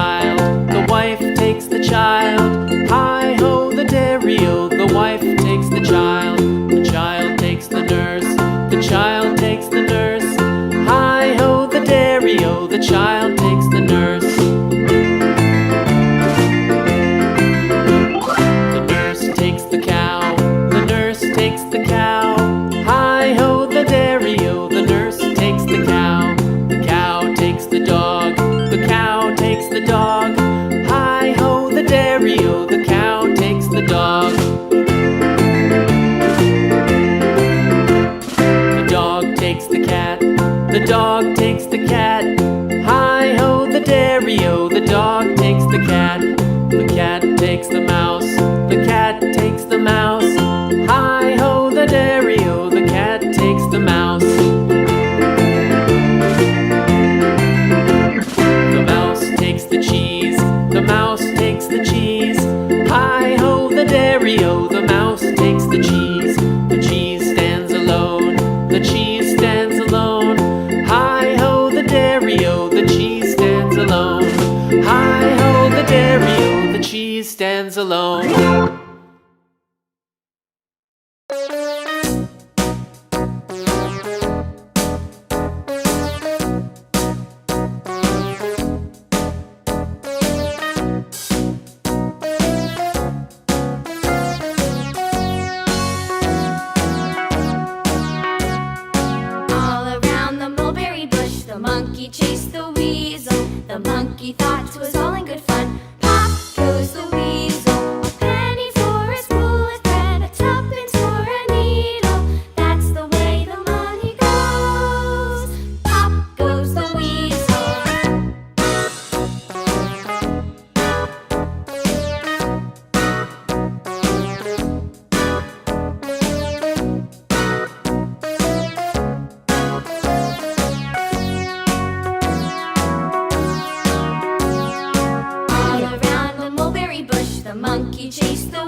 child, the wife takes the child. Hi-ho, the dairy-o, the wife takes the child takes the nurse, the child takes the nurse. Hi-ho, the dairy-o, the child takes the nurse. The nurse takes the cow, the nurse takes the cow. Hi-ho, the dairy-o, the nurse takes the cow. The cow takes the dog, the cow takes the dog. Hi-ho, the dairy-o, the cow takes the dog. The dog takes the cat, the dog takes the cat. Hi-ho, the dairy-o, the dog takes the cat. The cat takes the mouse, the cat takes the mouse. Hi-ho, the dairy-o, the cat takes the mouse. The mouse takes the cheese, the mouse takes the cheese. Hi-ho, the dairy-o, the mouse takes the cheese. The cheese stands alone, the cheese stands alone. Hi-ho, the dairy-o, the cheese stands alone. Hi-ho, the dairy-o, the cheese stands alone. The monkey chased the weasel. The monkey thought 'twas all in good fun. Pop goes the weasel. A penny for his wool with thread, a tuppence for a needle. That's the way the money goes. Pop goes the weasel. The monkey chased the